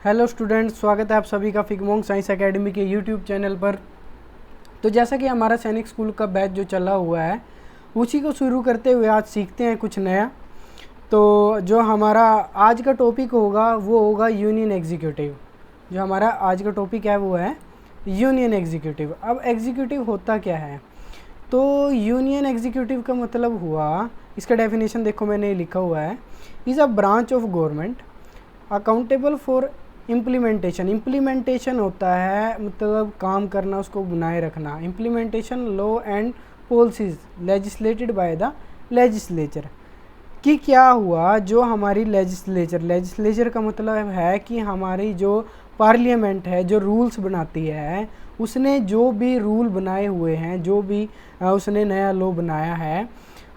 Hello students, स्वागत है आप सभी का फिकमोंग साइंस एकेडमी के यूट्यूब चैनल पर। तो जैसा कि हमारा सैनिक स्कूल का बैच जो चला हुआ है उसी को शुरू करते हुए आज सीखते हैं कुछ नया। तो जो हमारा आज का टॉपिक होगा वो होगा यूनियन एग्जीक्यूटिव। जो हमारा आज का टॉपिक है वो है यूनियन एग्जीक्यूटिव। अब एग्जीक्यूटिव होता क्या है? तो यूनियन एग्जीक्यूटिव का मतलब हुआ, इसका डेफिनेशन देखो मैंने लिखा हुआ है, is a branch of government accountable for implementation होता है मतलब काम करना, उसको बनाए रखना। Implementation law and policies legislated by the legislature. कि क्या हुआ, जो हमारी लेजिस्लेचर का मतलब है कि हमारी जो पार्लियामेंट है जो रूल्स बनाती है, उसने जो भी रूल बनाए हुए हैं, जो भी उसने नया लॉ बनाया है,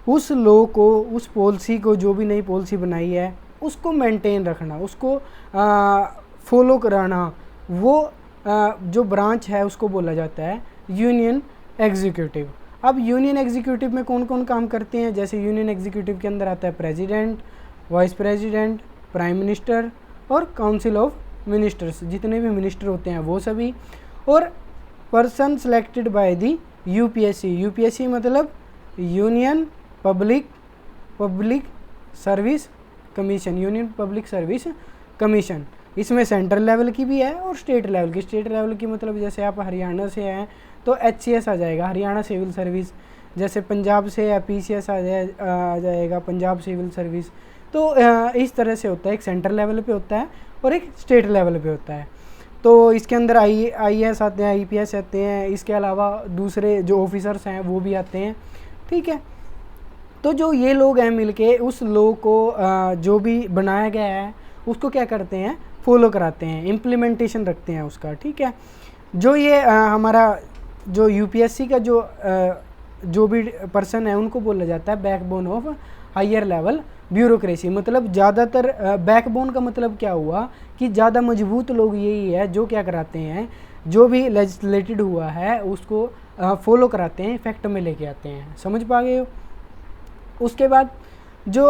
उस लॉ को, उस पॉलिसी को, जो भी नई पॉलिसी बनाई है उसको मेंटेन रखना, उसको फॉलो कराना, वो जो ब्रांच है उसको बोला जाता है यूनियन एग्जीक्यूटिव। अब यूनियन एग्जीक्यूटिव में कौन कौन काम करते हैं? जैसे यूनियन एग्जीक्यूटिव के अंदर आता है president, vice president, prime minister और काउंसिल ऑफ मिनिस्टर्स, जितने भी मिनिस्टर होते हैं वो सभी, और person selected by the UPSC. UPSC मतलब union public service commission, union public service commission. इसमें सेंट्रल लेवल की भी है और स्टेट लेवल की। स्टेट लेवल की मतलब जैसे आप हरियाणा से हैं तो एचसीएस आ जाएगा, हरियाणा सिविल सर्विस। जैसे पंजाब से है पीसीएस आ जाएगा, पंजाब सिविल सर्विस। तो इस तरह से होता है, एक सेंट्रल लेवल पे होता है और एक स्टेट लेवल पे होता है। तो इसके अंदर आईएएस आते हैं, आईपीएस आते हैं, इसके अलावा दूसरे जो ऑफिसर्स हैं वो भी आते हैं। ठीक है, तो जो ये लोग हैं मिलके उस लॉ को जो भी बनाया गया है उसको क्या करते हैं, फॉलो कराते हैं, इम्प्लीमेंटेशन रखते हैं उसका। ठीक है, जो ये हमारा जो यूपीएससी का जो भी पर्सन है उनको बोला जाता है backbone of higher level bureaucracy. मतलब ज़्यादातर बैकबोन का मतलब क्या हुआ कि ज़्यादा मजबूत लोग यही है जो क्या कराते हैं, जो भी लेजिस्लेटेड हुआ है उसको फॉलो कराते हैं, इफेक्ट में लेके आते हैं। समझ पा गए हो? उसके बाद जो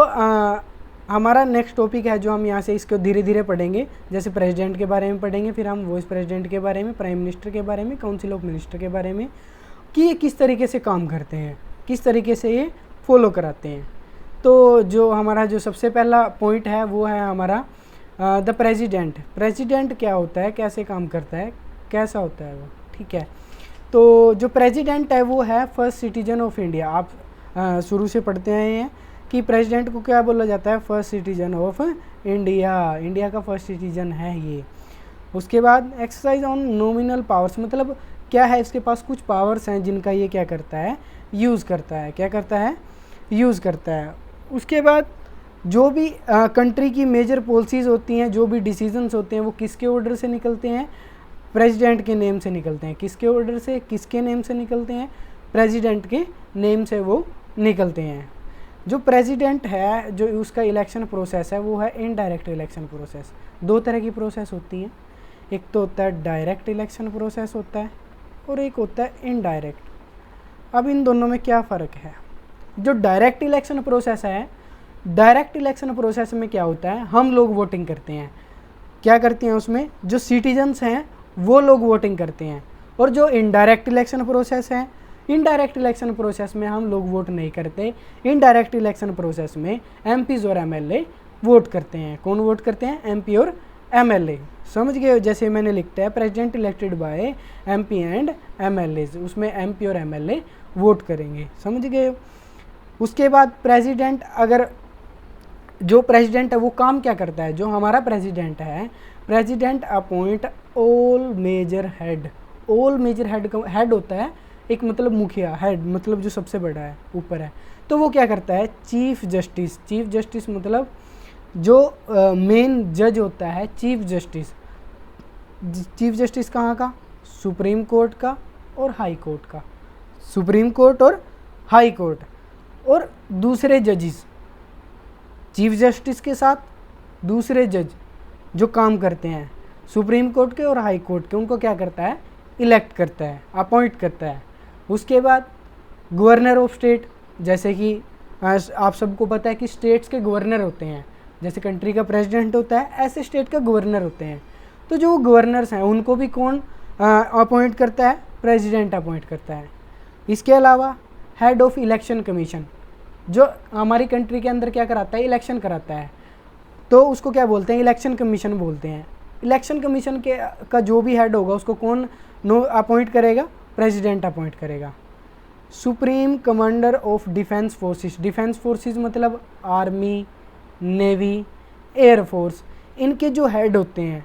हमारा नेक्स्ट टॉपिक है जो हम यहाँ से इसको धीरे धीरे पढ़ेंगे, जैसे प्रेसिडेंट के बारे में पढ़ेंगे, फिर हम वाइस प्रेसिडेंट के बारे में, प्राइम मिनिस्टर के बारे में, काउंसिल ऑफ मिनिस्टर के बारे में, कि ये किस तरीके से काम करते हैं, किस तरीके से ये फॉलो कराते हैं। तो जो हमारा जो सबसे पहला पॉइंट है वो है हमारा द प्रेसिडेंट। प्रेसिडेंट क्या होता है, कैसे काम करता है, कैसा होता है वो? ठीक है, तो जो प्रेसिडेंट है वो है फर्स्ट सिटीजन ऑफ इंडिया। आप शुरू से पढ़ते आए हैं कि प्रेसिडेंट को क्या बोला जाता है, first citizen of India. India का फर्स्ट सिटीजन है ये। उसके बाद एक्सरसाइज ऑन नॉमिनल पावर्स, मतलब क्या है, इसके पास कुछ पावर्स हैं जिनका ये क्या करता है, यूज़ करता है। क्या करता है? यूज़ करता है। उसके बाद जो भी कंट्री की मेजर पॉलिसीज़ होती हैं, जो भी डिसीजंस होते हैं वो किसके ऑर्डर से निकलते हैं, प्रेसिडेंट के नेम से निकलते हैं। किसके ऑर्डर से, किसके नेम से निकलते हैं? प्रेसिडेंट के नेम से वो निकलते हैं। जो प्रेसिडेंट है जो उसका इलेक्शन प्रोसेस है वो है इनडायरेक्ट इलेक्शन प्रोसेस। दो तरह की प्रोसेस होती हैं, एक तो होता है डायरेक्ट इलेक्शन प्रोसेस होता है और एक होता है इनडायरेक्ट। अब इन दोनों में क्या फ़र्क है? जो डायरेक्ट इलेक्शन प्रोसेस है, डायरेक्ट इलेक्शन प्रोसेस में क्या होता है, हम लोग वोटिंग करते हैं। क्या करते हैं उसमें? जो सिटीजन्स हैं वो लोग वोटिंग करते हैं। और जो इनडायरेक्ट इलेक्शन प्रोसेस है, इनडायरेक्ट इलेक्शन प्रोसेस में हम लोग वोट नहीं करते। इनडायरेक्ट इलेक्शन प्रोसेस में एमपीज़ और एमएलए वोट करते हैं। कौन वोट करते हैं? एमपी और एमएलए। समझ गए? जैसे मैंने लिखता है president elected by MP and MLA, उसमें एमपी और एमएलए वोट करेंगे। समझ गए? उसके बाद प्रेसिडेंट, अगर जो प्रेसिडेंट है वो काम क्या करता है, जो हमारा प्रेसिडेंट है, president appoint all major head. All major head का हेड होता है एक मतलब मुखिया, हेड मतलब जो सबसे बड़ा है, ऊपर है। तो वो क्या करता है? Chief justice. चीफ जस्टिस मतलब जो मेन जज होता है, चीफ जस्टिस। चीफ जस्टिस कहाँ का? सुप्रीम कोर्ट का और हाई कोर्ट का। सुप्रीम कोर्ट और हाई कोर्ट। और दूसरे जजिस, चीफ जस्टिस के साथ दूसरे जज जो काम करते हैं सुप्रीम कोर्ट के और हाई कोर्ट के, उनको क्या करता है? इलेक्ट करता है, अपॉइंट करता है। उसके बाद गवर्नर ऑफ स्टेट, जैसे कि आप सबको पता है कि स्टेट्स के गवर्नर होते हैं। जैसे कंट्री का प्रेसिडेंट होता है, ऐसे स्टेट का गवर्नर होते हैं। तो जो गवर्नर्स हैं उनको भी कौन अपॉइंट करता है? प्रेसिडेंट अपॉइंट करता है। इसके अलावा हेड ऑफ इलेक्शन कमीशन, जो हमारी कंट्री के अंदर क्या कराता है? इलेक्शन कराता है, तो उसको क्या बोलते हैं? इलेक्शन कमीशन बोलते हैं। इलेक्शन कमीशन के का जो भी हेड होगा उसको कौन अपॉइंट करेगा? प्रेसिडेंट अपॉइंट करेगा। Supreme commander of defence forces, defence forces मतलब आर्मी, नेवी, एयरफोर्स, इनके जो हेड होते हैं,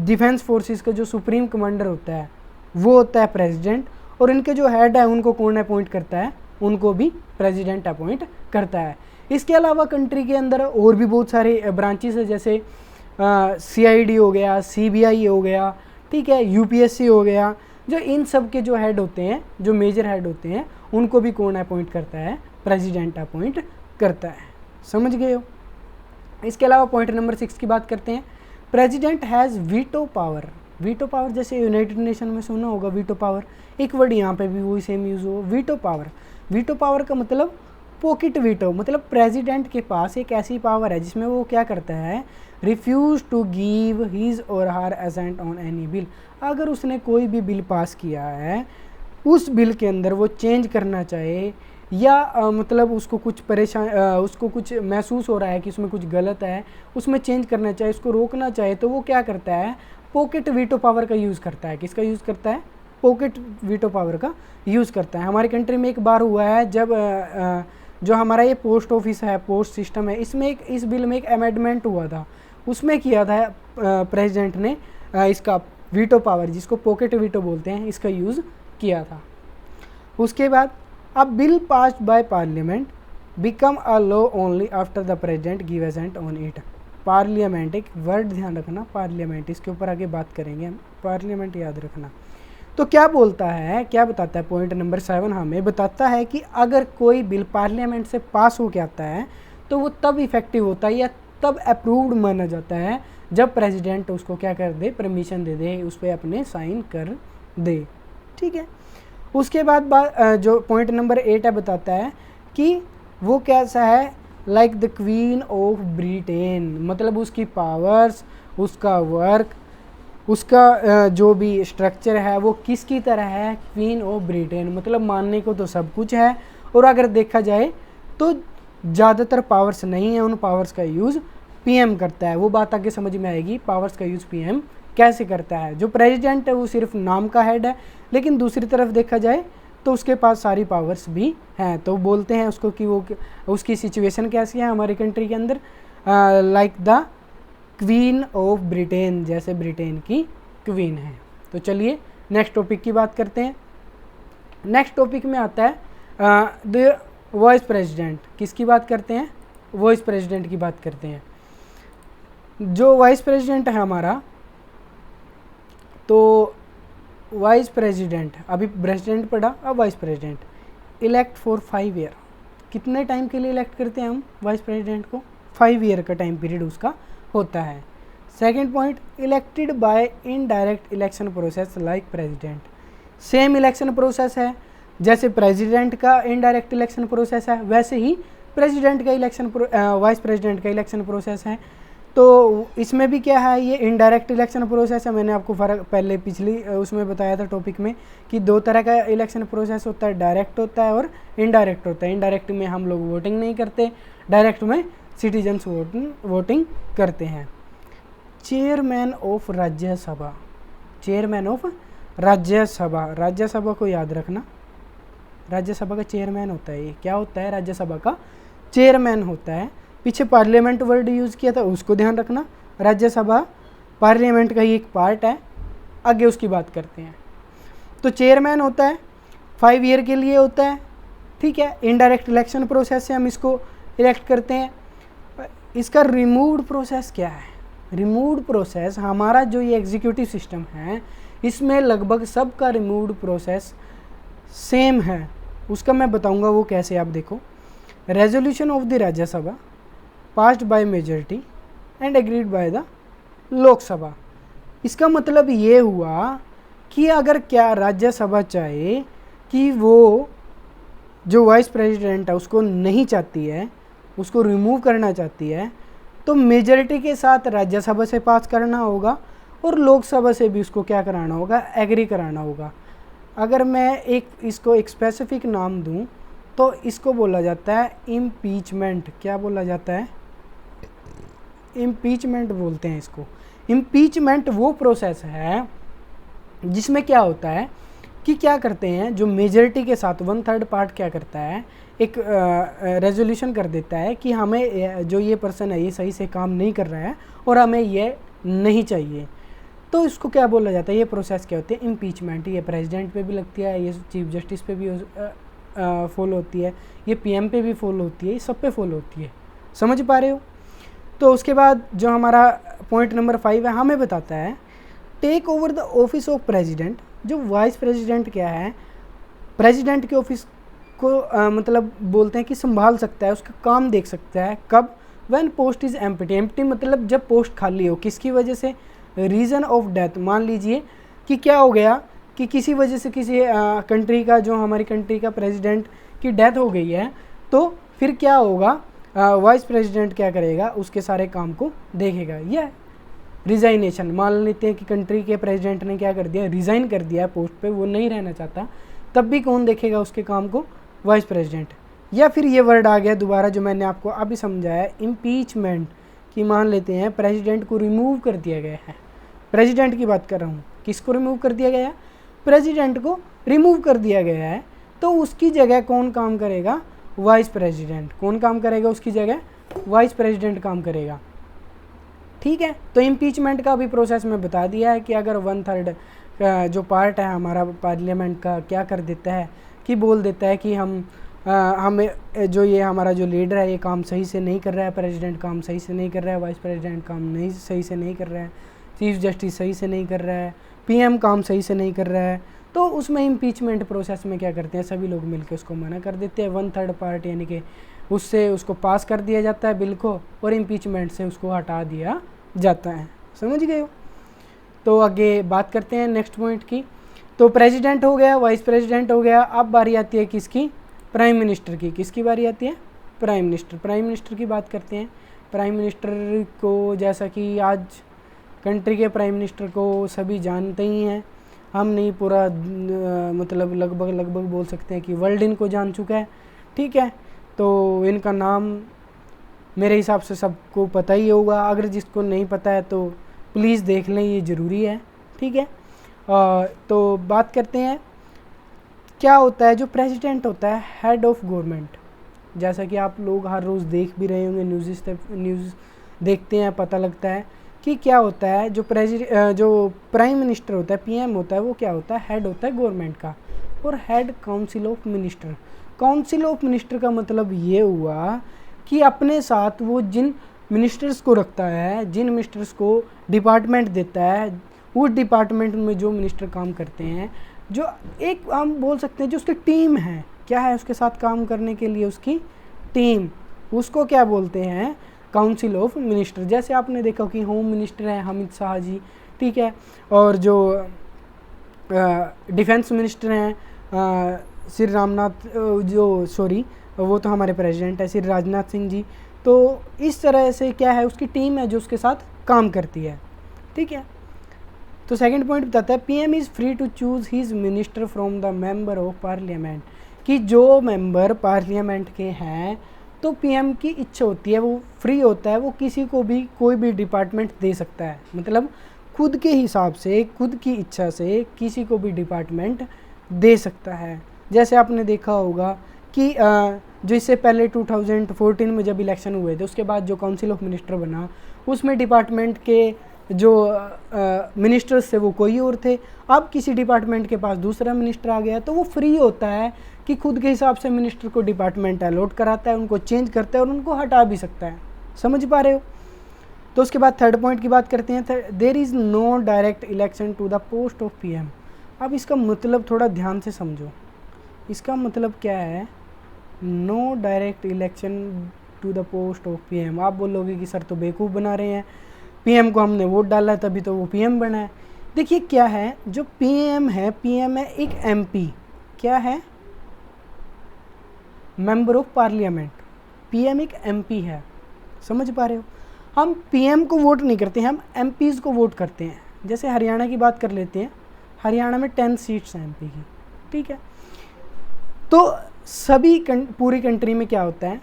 डिफेंस फोर्सेस का जो सुप्रीम कमांडर होता है वो होता है प्रेसिडेंट, और इनके जो हेड है उनको कौन अपॉइंट करता है? उनको भी प्रेसिडेंट अपॉइंट करता है। इसके अलावा कंट्री के अंदर और भी बहुत सारे ब्रांचेस है, जैसे CID हो गया, CBI हो गया, ठीक है, UPSC हो गया। जो इन सब के जो हेड होते हैं, जो मेजर हेड होते हैं, उनको भी कौन अपॉइंट करता है? प्रेसिडेंट अपॉइंट करता है। समझ गए हो? इसके अलावा पॉइंट नंबर 6 की बात करते हैं। President has veto power. Veto power जैसे यूनाइटेड नेशन में सुना होगा वीटो पावर, एक वर्ड यहाँ पे भी वही सेम यूज़ हो, वीटो पावर। वीटो पावर का मतलब पॉकेट वीटो, मतलब प्रेसिडेंट के पास एक ऐसी पावर है जिसमें वो क्या करता है? रिफ्यूज़ टू गिव हिज और हर एसेंट ऑन एनी बिल। अगर उसने कोई भी बिल पास किया है, उस बिल के अंदर वो चेंज करना चाहे या मतलब उसको कुछ उसको कुछ महसूस हो रहा है कि उसमें कुछ गलत है, उसमें चेंज करना चाहे, उसको रोकना चाहे, तो वो क्या करता है? पॉकेट वीटो पावर का यूज़ करता है। किसका यूज़ करता है? पॉकेट वीटो पावर का यूज़ करता है। हमारी कंट्री में एक बार हुआ है जब जो हमारा ये पोस्ट ऑफिस है, पोस्ट सिस्टम है, इसमें इस बिल में एक अमेंडमेंट हुआ था, उसमें किया था प्रेसिडेंट ने इसका वीटो पावर, जिसको पॉकेट वीटो बोलते हैं, इसका यूज़ किया था। उसके बाद a bill passed by parliament become a law only after the president give assent on it. Parliament, एक वर्ड ध्यान रखना, पार्लियामेंट, इसके ऊपर आगे बात करेंगे हम, पार्लियामेंट याद रखना। तो क्या बोलता है, क्या बताता है? पॉइंट नंबर 7 हमें बताता है कि अगर कोई बिल पार्लियामेंट से पास होकर आता है तो वो तब इफेक्टिव होता है या तब अप्रूव्ड माना जाता है जब प्रेसिडेंट उसको क्या कर दे? परमिशन दे दे, उस पर अपने साइन कर दे। ठीक है। उसके बाद जो पॉइंट नंबर 8 है बताता है कि वो कैसा है? Like the queen of Britain, मतलब उसकी पावर्स, उसका वर्क, उसका जो भी स्ट्रक्चर है वो किसकी तरह है? क्वीन ऑफ ब्रिटेन, मतलब मानने को तो सब कुछ है, और अगर देखा जाए तो ज़्यादातर पावर्स नहीं है, उन पावर्स का यूज़ PM करता है। वो बात आगे समझ में आएगी, पावर्स का यूज़ PM कैसे करता है। जो प्रेसिडेंट है वो सिर्फ नाम का हेड है, लेकिन दूसरी तरफ देखा जाए तो उसके पास सारी पावर्स भी हैं। तो बोलते हैं उसको कि वो उसकी सिचुएशन कैसी है हमारी कंट्री के अंदर? Like the queen of Britain, जैसे ब्रिटेन की क्वीन है। तो चलिए नेक्स्ट टॉपिक की बात करते हैं। नेक्स्ट टॉपिक में आता है द वाइस प्रेसिडेंट। किसकी बात करते हैं? वाइस प्रेसिडेंट की बात करते हैं। जो वाइस प्रेसिडेंट है हमारा, तो वाइस प्रेसिडेंट, अभी प्रेसिडेंट पढ़ा, अब vice president elect for 5 year. कितने टाइम के लिए इलेक्ट करते हैं हम वाइस प्रेसिडेंट को? 5 ईयर का टाइम पीरियड उसका होता है। Second point, elected by indirect election process like president. Same election process है, जैसे प्रेसिडेंट का इनडायरेक्ट इलेक्शन प्रोसेस है, वैसे ही प्रेसिडेंट का इलेक्शन वाइस प्रेसिडेंट का इलेक्शन प्रोसेस है। तो इसमें भी क्या है? ये इनडायरेक्ट इलेक्शन प्रोसेस है। मैंने आपको फ़र्क पहले पिछली उसमें बताया था टॉपिक में कि 2 तरह का इलेक्शन प्रोसेस होता है, डायरेक्ट होता है और इनडायरेक्ट होता है। इनडायरेक्ट में हम लोग वोटिंग नहीं करते, डायरेक्ट में सिटीजन्स वोटिंग करते हैं। Chairman of Rajya Sabha, chairman of Rajya Sabha, Rajya Sabha को याद रखना, राज्यसभा का चेयरमैन होता है। ये क्या होता है? राज्यसभा का चेयरमैन होता है। पीछे पार्लियामेंट वर्ड यूज़ किया था, उसको ध्यान रखना। राज्यसभा पार्लियामेंट का ही एक पार्ट है। आगे उसकी बात करते हैं। तो चेयरमैन होता है, 5 ईयर के लिए होता है, ठीक है। इनडायरेक्ट इलेक्शन प्रोसेस से हम इसको इलेक्ट करते हैं। इसका रिमूव्ड प्रोसेस क्या है? रिमूव्ड प्रोसेस, हमारा जो ये एग्जीक्यूटिव सिस्टम है इसमें लगभग सबका रिमूव्ड प्रोसेस सेम है। उसका मैं बताऊंगा वो कैसे, आप देखो। Resolution of the Rajya Sabha passed by majority and agreed by the Lok Sabha. इसका मतलब ये हुआ कि अगर क्या राज्यसभा चाहे कि वो जो वाइस प्रेसिडेंट है उसको नहीं चाहती है, उसको रिमूव करना चाहती है, तो मेजॉरिटी के साथ राज्यसभा से पास करना होगा, और लोकसभा से भी उसको क्या कराना होगा, एग्री कराना होगा। अगर मैं इसको एक स्पेसिफिक नाम दूं तो इसको बोला जाता है इम्पीचमेंट। क्या बोला जाता है, इम्पीचमेंट बोलते हैं इसको। इम्पीचमेंट वो प्रोसेस है जिसमें क्या होता है कि क्या करते हैं, जो मेजॉरिटी के साथ 1/3 पार्ट क्या करता है, एक रेजोल्यूशन कर देता है कि हमें जो ये पर्सन है ये सही से काम नहीं कर रहा है और हमें ये नहीं चाहिए, तो इसको क्या बोला जाता है, ये प्रोसेस क्या होती है, इम्पीचमेंट। ये प्रेसिडेंट पे भी लगती है, ये चीफ जस्टिस पे भी फॉलो होती है, ये पीएम पे भी फॉलो होती है, ये सब पे फॉलो होती है। समझ पा रहे हो। तो उसके बाद जो हमारा पॉइंट नंबर 5 है, हमें बताता है take over the office of president. जो वाइस प्रेसिडेंट क्या है, प्रेसिडेंट के ऑफिस को मतलब बोलते हैं कि संभाल सकता है, उसका काम देख सकता है। कब, when post is empty. Empty मतलब जब पोस्ट खाली हो, किसकी वजह से, रीज़न ऑफ डेथ। मान लीजिए कि क्या हो गया कि किसी वजह से किसी कंट्री का, जो हमारी कंट्री का प्रेसिडेंट की डेथ हो गई है, तो फिर क्या होगा, वाइस प्रेसिडेंट क्या करेगा, उसके सारे काम को देखेगा। यह रिज़ाइनेशन, मान लेते हैं कि कंट्री के प्रेसिडेंट ने क्या कर दिया, रिज़ाइन कर दिया है पोस्ट पे, वो नहीं रहना चाहता, तब भी कौन देखेगा उसके काम को, वाइस प्रेसिडेंट। या फिर ये वर्ड आ गया दोबारा जो मैंने आपको अभी समझाया, इम्पीचमेंट, कि मान लेते हैं प्रेसिडेंट को रिमूव कर दिया गया है। प्रेसिडेंट की बात कर रहा हूँ, किसको रिमूव कर दिया गया है, प्रेसिडेंट को रिमूव कर दिया गया है, तो उसकी जगह कौन काम करेगा, वाइस प्रेसिडेंट। कौन काम करेगा उसकी जगह, वाइस प्रेसिडेंट काम करेगा। ठीक है, तो इम्पीचमेंट का भी प्रोसेस में बता दिया है कि अगर 1/3 जो पार्ट है हमारा पार्लियामेंट का क्या कर देता है कि बोल देता है कि हमें जो ये हमारा जो लीडर है ये काम सही से नहीं कर रहा है, प्रेसिडेंट काम सही से नहीं कर रहा है, वाइस प्रेसिडेंट काम नहीं सही से नहीं कर रहा है, चीफ जस्टिस सही से नहीं कर रहा है, पीएम काम सही से नहीं कर रहा है, तो उसमें इम्पीचमेंट प्रोसेस में क्या करते हैं, सभी लोग मिलकर उसको मना कर देते हैं। 1/3 पार्ट यानी कि उससे उसको पास कर दिया जाता है बिल को, और इम्पीचमेंट से उसको हटा दिया जाता है। समझ गए हो। तो आगे बात करते हैं नेक्स्ट पॉइंट की। तो प्रेसिडेंट हो गया, वाइस प्रेसिडेंट हो गया, अब बारी आती है किसकी, प्राइम मिनिस्टर की। किसकी बारी आती है, प्राइम मिनिस्टर। प्राइम मिनिस्टर की बात करते हैं। प्राइम मिनिस्टर को, जैसा कि आज कंट्री के प्राइम मिनिस्टर को सभी जानते ही हैं, हम नहीं पूरा मतलब लगभग बोल सकते हैं कि वर्ल्ड इनको जान चुका है। ठीक है, तो इनका नाम मेरे हिसाब से सबको पता ही होगा, अगर जिसको नहीं पता है तो प्लीज़ देख लें, ये ज़रूरी है। ठीक है, तो बात करते हैं क्या होता है, जो प्रेसिडेंट होता है हेड ऑफ गवर्नमेंट। जैसा कि आप लोग हर रोज़ देख भी रहे होंगे, न्यूज़ देखते हैं, पता लगता है कि क्या होता है, जो प्राइम मिनिस्टर होता है, पीएम होता है, वो क्या होता है, हेड होता है गवर्नमेंट का, और head council of minister. Council of minister का मतलब ये हुआ कि अपने साथ वो जिन मिनिस्टर्स को रखता है, जिन मिनिस्टर्स को डिपार्टमेंट देता है, उस डिपार्टमेंट में जो मिनिस्टर काम करते हैं, जो एक हम बोल सकते हैं जो उसकी टीम है, क्या है उसके साथ काम करने के लिए उसकी टीम, उसको क्या बोलते हैं, काउंसिल ऑफ मिनिस्टर। जैसे आपने देखा कि होम मिनिस्टर है अमित शाह जी, ठीक है, और जो डिफेंस मिनिस्टर हैं श्री रामनाथ वो तो हमारे प्रेसिडेंट है, श्री राजनाथ सिंह जी। तो इस तरह से क्या है, उसकी टीम है जो उसके साथ काम करती है। ठीक है, तो सेकंड पॉइंट बताता है PM is free to choose his minister from the member of parliament, कि जो मेंबर पार्लियामेंट के हैं तो पीएम की इच्छा होती है, वो फ्री होता है, वो किसी को भी कोई भी डिपार्टमेंट दे सकता है, मतलब खुद के हिसाब से, खुद की इच्छा से किसी को भी डिपार्टमेंट दे सकता है। जैसे आपने देखा होगा कि जो इससे पहले 2014 में जब इलेक्शन हुए थे, उसके बाद जो काउंसिल ऑफ मिनिस्टर बना, उसमें डिपार्टमेंट के जो मिनिस्टर्स थे वो कोई और थे। अब किसी डिपार्टमेंट के पास दूसरा मिनिस्टर आ गया, तो वो फ्री होता है कि खुद के हिसाब से मिनिस्टर को डिपार्टमेंट अलॉट कराता है, उनको चेंज करता है और उनको हटा भी सकता है। समझ पा रहे हो। तो उसके बाद थर्ड पॉइंट की बात करते हैं, there is no direct election to the post of PM. अब इसका मतलब थोड़ा ध्यान से समझो, इसका मतलब क्या है, no direct election to the post of PM. आप बोलोगे कि सर तो बेवकूफ़ बना रहे हैं, पीएम को हमने वोट डाला है तभी तो वो पीएम बना है। देखिए क्या है, जो पीएम है एक एमपी, क्या है, मेंबर ऑफ पार्लियामेंट। पीएम एक एमपी है, समझ पा रहे हो। हम पीएम को वोट नहीं करते हैं, हम एमपीज़ को वोट करते हैं। जैसे हरियाणा की बात कर लेते हैं, हरियाणा में 10 सीट्स हैं MP की, ठीक है। तो सभी पूरी कंट्री में क्या होता है,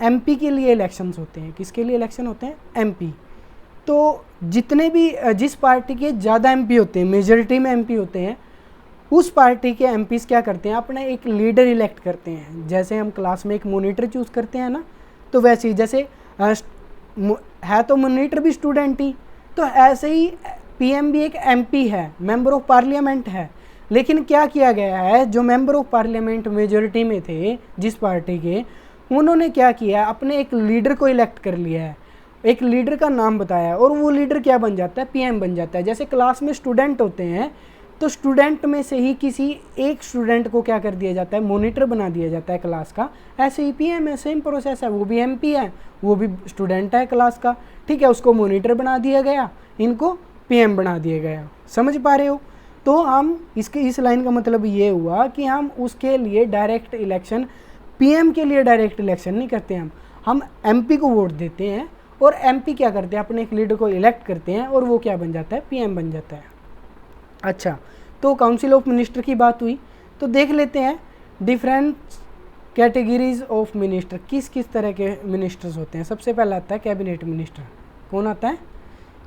MP के लिए इलेक्शंस होते हैं। किसके लिए इलेक्शन होते हैं? MP। तो जितने भी जिस पार्टी के ज़्यादा MP होते हैं, मेजॉरिटी में MP होते हैं, उस पार्टी के MPs क्या करते हैं, अपना एक लीडर इलेक्ट करते हैं। जैसे हम क्लास में एक मॉनिटर चूज़ करते हैं ना, तो वैसे ही जैसे है तो मॉनिटर भी स्टूडेंट ही, तो ऐसे ही PM भी एक MP है, मेंबर ऑफ पार्लियामेंट है। लेकिन क्या किया गया है, जो मेंबर ऑफ पार्लियामेंट मेजॉरिटी में थे जिस पार्टी के, उन्होंने क्या किया, अपने एक लीडर को इलेक्ट कर लिया है, एक लीडर का नाम बताया, और वो लीडर क्या बन जाता है, PM बन जाता है। जैसे क्लास में स्टूडेंट होते हैं, तो स्टूडेंट में से ही किसी एक स्टूडेंट को क्या कर दिया जाता है, मॉनिटर बना दिया जाता है क्लास का। ऐसे ही PM है, सेम प्रोसेस है, वो भी MP है, वो भी स्टूडेंट है क्लास का, ठीक है, उसको मॉनिटर बना दिया गया, इनको PM बना दिया गया। समझ पा रहे हो? तो हम इस लाइन का मतलब ये हुआ कि हम उसके लिए डायरेक्ट इलेक्शन, PM के लिए डायरेक्ट इलेक्शन नहीं करते, हम MP को वोट देते हैं, और MP क्या करते हैं, अपने एक लीडर को इलेक्ट करते हैं, और वो क्या बन जाता है, PM बन जाता है। अच्छा, तो काउंसिल ऑफ मिनिस्टर की बात हुई, तो देख लेते हैं डिफरेंट कैटेगरीज ऑफ मिनिस्टर, किस किस तरह के मिनिस्टर्स होते हैं। सबसे पहला आता है कैबिनेट मिनिस्टर। कौन आता है?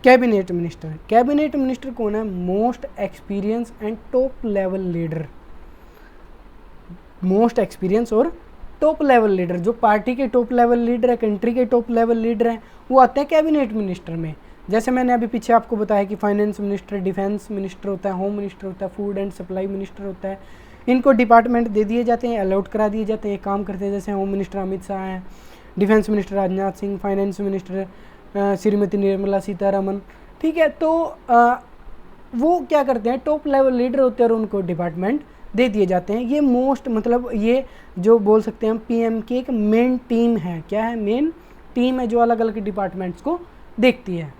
Cabinet minister. कैबिनेट मिनिस्टर कौन है? Most experience and top level leader. Most experience और टॉप लेवल लीडर, जो पार्टी के टॉप लेवल लीडर है, कंट्री के टॉप लेवल लीडर हैं, वो आते हैं कैबिनेट मिनिस्टर में। जैसे मैंने अभी पीछे आपको बताया कि फाइनेंस मिनिस्टर, डिफेंस मिनिस्टर होता है, होम मिनिस्टर होता है, फूड एंड सप्लाई मिनिस्टर होता है। इनको डिपार्टमेंट दे दिए जाते हैं, अलॉट करा दिए जाते हैं, काम करते हैं। जैसे होम मिनिस्टर अमित शाह हैं, defence minister Rajnath Singh, finance minister Shrimati Nirmala Sitharaman, ठीक है। तो वो क्या करते हैं, टॉप लेवल लीडर होते हैं, और उनको डिपार्टमेंट दे दिए जाते हैं। ये मोस्ट मतलब ये जो बोल सकते हैं हम PM की एक मेन टीम है। क्या है? मेन टीम है, जो अलग अलग डिपार्टमेंट्स को देखती है।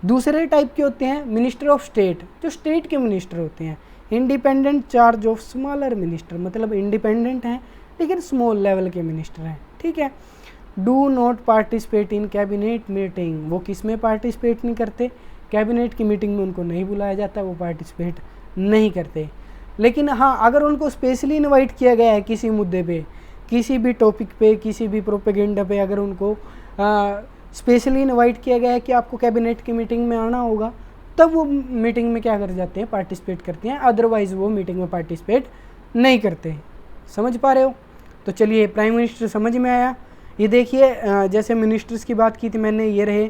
दूसरे टाइप के होते हैं मिनिस्टर ऑफ स्टेट, जो स्टेट के मिनिस्टर होते हैं। Independent charge of smaller minister, मतलब इंडिपेंडेंट हैं लेकिन स्मॉल लेवल के मिनिस्टर हैं, ठीक है। Do not participate in cabinet meeting, वो किस में पार्टिसिपेट नहीं करते, कैबिनेट की मीटिंग में उनको नहीं बुलाया जाता, वो पार्टिसिपेट नहीं करते। लेकिन हाँ, अगर उनको स्पेशली इनवाइट किया गया है किसी मुद्दे पे, किसी भी टॉपिक पे, किसी भी प्रोपेगेंडा पे, अगर उनको स्पेशली इनवाइट किया गया है कि आपको कैबिनेट की मीटिंग में आना होगा, तब वो मीटिंग में क्या कर जाते हैं, पार्टिसिपेट करते हैं। अदरवाइज़ वो मीटिंग में पार्टिसिपेट नहीं करते। समझ पा रहे हो? तो चलिए, प्राइम मिनिस्टर समझ में आया। ये देखिए, जैसे मिनिस्टर्स की बात की थी मैंने, ये रहे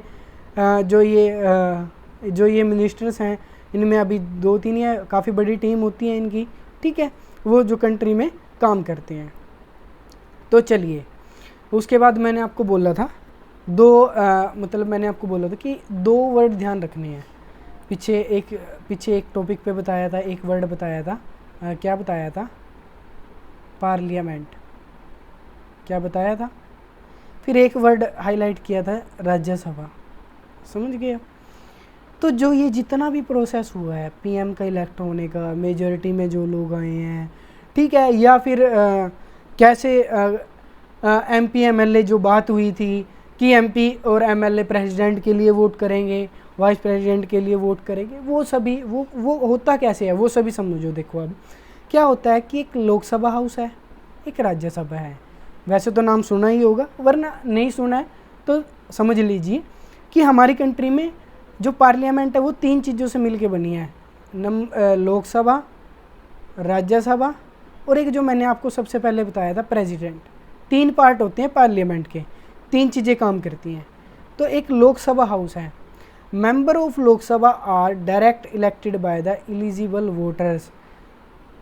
जो ये मिनिस्टर्स हैं, इनमें अभी 2-3 या काफ़ी बड़ी टीम होती है इनकी, ठीक है, वो जो कंट्री में काम करते हैं। तो चलिए, उसके बाद मैंने आपको बोला था मैंने आपको बोला था कि 2 वर्ड ध्यान रखने हैं। पीछे एक टॉपिक पे बताया था, एक वर्ड बताया था, क्या बताया था? पार्लियामेंट। क्या बताया था? फिर एक वर्ड हाईलाइट किया था, राज्यसभा। समझ गए? तो जो ये जितना भी प्रोसेस हुआ है PM का इलेक्ट होने का, मेजॉरिटी में जो लोग आए हैं, ठीक है, या फिर कैसे MP MLA जो बात हुई थी कि MP और MLA प्रेसिडेंट के लिए वोट करेंगे, वाइस प्रेसिडेंट के लिए वोट करेंगे, वो सभी वो होता कैसे है, वो सभी समझो। देखो, अब क्या होता है कि एक लोकसभा हाउस है, एक राज्यसभा है। वैसे तो नाम सुना ही होगा, वरना नहीं सुना है तो समझ लीजिए कि हमारी कंट्री में जो पार्लियामेंट है वो 3 चीज़ों से मिलके बनी है, लोकसभा, राज्यसभा, और एक जो मैंने आपको सबसे पहले बताया था, प्रेसिडेंट। 3 पार्ट होते हैं पार्लियामेंट के, 3 चीज़ें काम करती हैं। तो एक लोकसभा हाउस है। Member of Lok Sabha are direct elected by the eligible voters.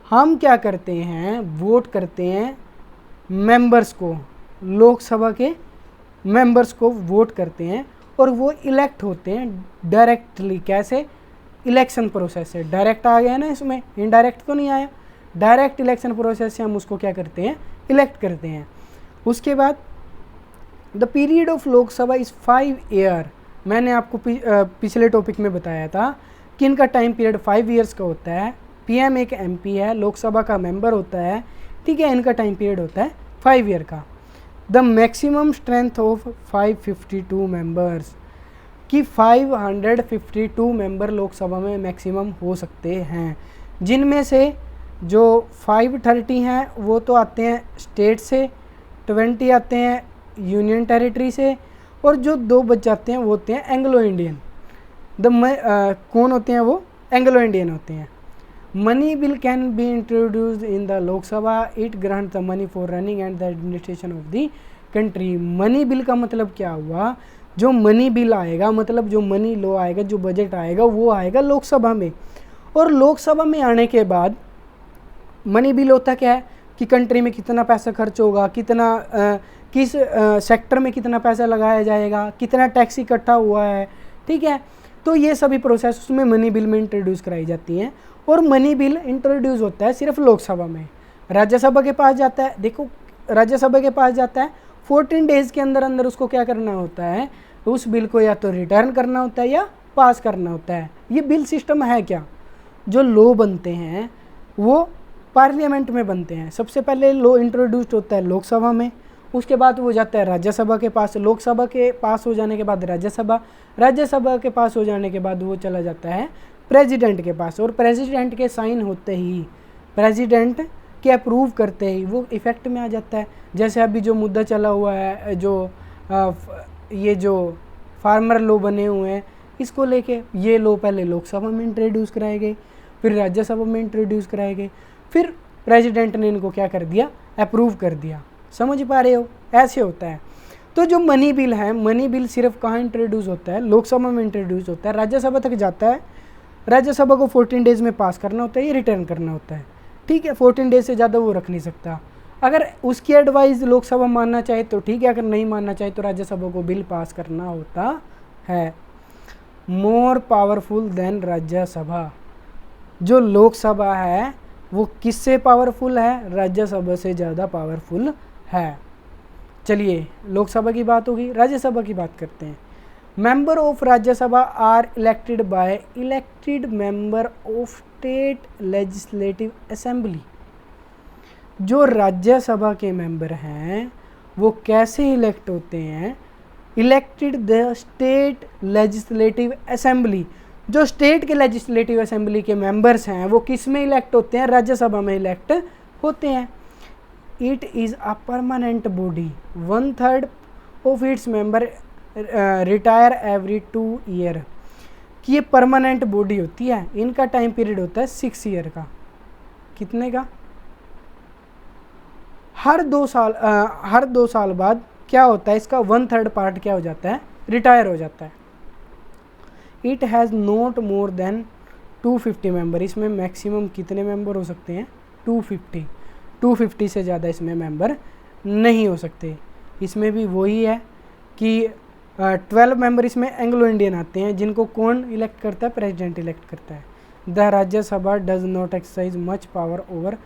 हम क्या करते हैं, वोट करते हैं मेंबर्स को, लोकसभा के मेंबर्स को वोट करते हैं, और वो इलेक्ट होते हैं डायरेक्टली। कैसे? इलेक्शन प्रोसेस से। डायरेक्ट आ गया ना इसमें, इनडायरेक्ट तो नहीं आया। डायरेक्ट इलेक्शन प्रोसेस से हम उसको क्या करते हैं, इलेक्ट करते हैं। उसके बाद the period of Lok Sabha is 5 year. मैंने आपको पिछले टॉपिक में बताया था कि इनका टाइम पीरियड 5 ईयर्स का होता है। PM एक MP है, लोकसभा का मेंबर होता है, ठीक है, इनका टाइम पीरियड होता है 5 ईयर का। The maximum strength of 552 members. कि 552 मेंबर लोकसभा में मैक्सिमम हो सकते हैं, जिनमें से जो 530 हैं वो तो आते हैं स्टेट से, 20 आते हैं यूनियन टेरिटरी से, और जो 2 बच जाते हैं वो होते हैं एंग्लो इंडियन। कौन होते हैं वो? एंग्लो इंडियन होते हैं। Money bill can be introduced in the Lok Sabha, it grant the money for running and the administration of the country. Money bill का मतलब क्या हुआ? जो मनी बिल आएगा, मतलब जो मनी लॉ आएगा, जो बजट आएगा, वो आएगा लोकसभा में। और लोकसभा में आने के बाद मनी बिल होता क्या है कि कंट्री में कितना पैसा खर्च होगा, कितना किस सेक्टर में कितना पैसा लगाया जाएगा, कितना टैक्स इकट्ठा हुआ है, ठीक है। तो ये सभी प्रोसेस उसमें मनी बिल में इंट्रोड्यूस कराई जाती हैं। और मनी बिल इंट्रोड्यूस होता है सिर्फ लोकसभा में। राज्यसभा के पास जाता है, देखो राज्यसभा के पास जाता है, 14 डेज़ के अंदर अंदर उसको क्या करना होता है? उस बिल को या तो रिटर्न करना होता है या पास करना होता है। ये बिल सिस्टम है क्या? जो लॉ बनते हैं वो पार्लियामेंट में बनते हैं। सबसे पहले लॉ इंट्रोड्यूस्ड होता है लोकसभा में, उसके बाद वो जाता है राज्यसभा के पास, लोकसभा के पास हो जाने के बाद राज्यसभा, राज्यसभा के पास हो जाने के बाद वो चला जाता है प्रेसिडेंट के पास, और प्रेसिडेंट के साइन होते ही, प्रेसिडेंट के अप्रूव करते ही वो इफ़ेक्ट में आ जाता है। जैसे अभी जो मुद्दा चला हुआ है, जो ये जो फार्मर लॉ बने हुए हैं, इसको लेके ये लॉ पहले लोकसभा में इंट्रोड्यूस कराए गए, फिर राज्यसभा में इंट्रोड्यूस कराए गए, फिर प्रेसिडेंट ने इनको क्या कर दिया? अप्रूव कर दिया। समझ पा रहे हो? ऐसे होता है। तो जो मनी बिल है, मनी बिल सिर्फ कहाँ इंट्रोड्यूस होता है? लोकसभा में इंट्रोड्यूस होता है, राज्यसभा तक जाता है, राज्यसभा को 14 डेज़ में पास करना होता है, ये रिटर्न करना होता है, ठीक है। 14 डेज से ज़्यादा वो रख नहीं सकता। अगर उसकी एडवाइस लोकसभा मानना चाहे तो ठीक है, अगर नहीं मानना चाहे तो राज्यसभा को बिल पास करना होता है। More powerful than Rajya Sabha. जो लोकसभा है वो किससे पावरफुल है? राज्यसभा से ज़्यादा पावरफुल है। चलिए, लोकसभा की बात होगी, राज्यसभा की बात करते हैं। Member of Rajya Sabha are elected by elected member of state legislative assembly. जो राज्यसभा के मेंबर हैं वो कैसे इलेक्ट होते हैं? Elected the state legislative assembly. जो स्टेट के लेजिस्लेटिव असेंबली के मेंबर्स हैं वो किस में इलेक्ट होते हैं? राज्यसभा में इलेक्ट होते हैं। It is a permanent body, 1/3 of its member retire every 2 year. कि ये परमानेंट बॉडी होती है, इनका टाइम पीरियड होता है 6 ईयर का। कितने का? हर 2 साल बाद क्या होता है? इसका 1/3 पार्ट क्या हो जाता है? रिटायर हो जाता है। It has not more than 250 member. इसमें मैक्सिमम कितने मेंबर हो सकते हैं? 250 से ज़्यादा इसमें मेंबर नहीं हो सकते। इसमें भी वही है कि 12 मेंबर इसमें एंग्लो इंडियन आते हैं, जिनको कौन इलेक्ट करता है? प्रेसिडेंट इलेक्ट करता है। The Rajya Sabha does not exercise much power over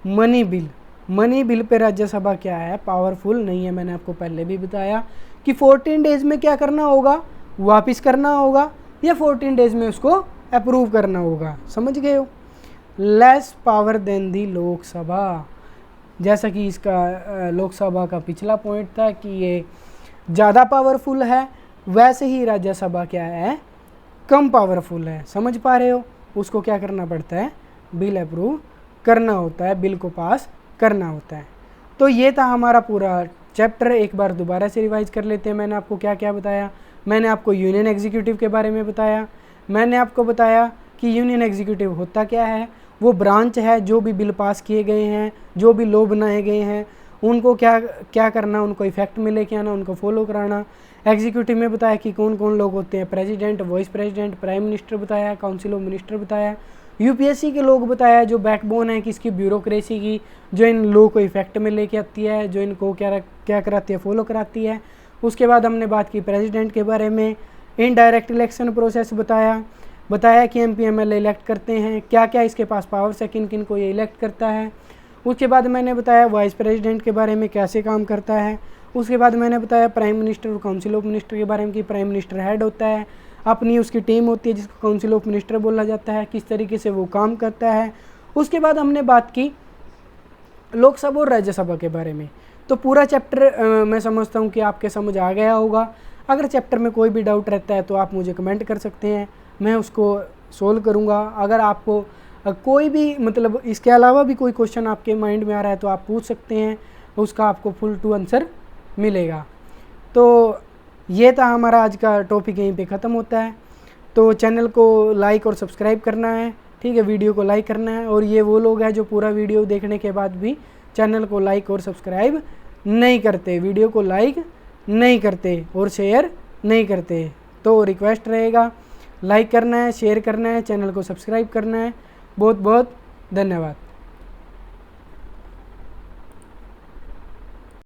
money bill. Money bill pay Rajya Sabha क्या है? पावरफुल नहीं है। मैंने आपको पहले भी बताया कि 14 डेज में क्या करना होगा? वापस करना होगा, या 14 डेज में उसको अप्रूव करना होगा। समझ गए हो? लेस पावर देन दी लोकसभा। जैसा कि इसका लोकसभा का पिछला पॉइंट था कि ये ज़्यादा पावरफुल है, वैसे ही राज्यसभा क्या है? कम पावरफुल है। समझ पा रहे हो? उसको क्या करना पड़ता है? बिल अप्रूव करना होता है, बिल को पास करना होता है। तो ये था हमारा पूरा चैप्टर। एक बार दोबारा से रिवाइज कर लेते हैं। मैंने आपको क्या क्या बताया? मैंने आपको यूनियन एग्जीक्यूटिव के बारे में बताया। मैंने आपको बताया कि यूनियन एग्जीक्यूटिव होता क्या है। वो ब्रांच है, जो भी बिल पास किए गए हैं, जो भी लॉ बनाए गए हैं, उनको क्या क्या करना, उनको इफेक्ट में लेके आना, उनको फॉलो कराना। एग्जीक्यूटिव में बताया कि कौन कौन लोग होते हैं, president, vice president, prime minister बताया, काउंसिल ऑफ मिनिस्टर बताया। यूपीएससी के लोग बताया, जो बैकबोन है किसकी, ब्यूरोक्रेसी की, जो इन लॉ को इफेक्ट में लेके आती है, जो इनको क्या कराती है, फॉलो कराती है। उसके बाद हमने बात की प्रेसिडेंट के बारे में। इनडायरेक्ट इलेक्शन प्रोसेस बताया कि एमपी एमएलए इलेक्ट करते हैं, क्या क्या इसके पास पावर्स है, किन किन को ये इलेक्ट करता है। उसके बाद मैंने बताया वाइस प्रेसिडेंट के बारे में, कैसे काम करता है। उसके बाद मैंने बताया प्राइम मिनिस्टर और काउंसिल ऑफ मिनिस्टर के बारे में कि प्राइम मिनिस्टर हेड होता है, अपनी उसकी टीम होती है जिसको काउंसिल ऑफ मिनिस्टर बोला जाता है, किस तरीके से वो काम करता है। उसके बाद हमने बात की लोकसभा और राज्यसभा के बारे में। तो पूरा चैप्टर मैं समझता हूँ कि आपके समझ आ गया होगा। अगर चैप्टर में कोई भी डाउट रहता है तो आप मुझे कमेंट कर सकते हैं, मैं उसको सोल्व करूँगा। अगर आपको कोई भी मतलब इसके अलावा भी कोई क्वेश्चन आपके माइंड में आ रहा है तो आप पूछ सकते हैं, उसका आपको फुल टू आंसर मिलेगा। तो ये था हमारा आज का टॉपिक, यहीं पे ख़त्म होता है। तो चैनल को लाइक और सब्सक्राइब करना है, ठीक है, वीडियो को लाइक करना है। और ये वो लोग हैं जो पूरा वीडियो देखने के बाद भी चैनल को लाइक और सब्सक्राइब नहीं करते, वीडियो को लाइक नहीं करते और शेयर नहीं करते, तो रिक्वेस्ट रहेगा लाइक करना है, शेयर करना है, चैनल को सब्सक्राइब करना है। बहुत बहुत धन्यवाद।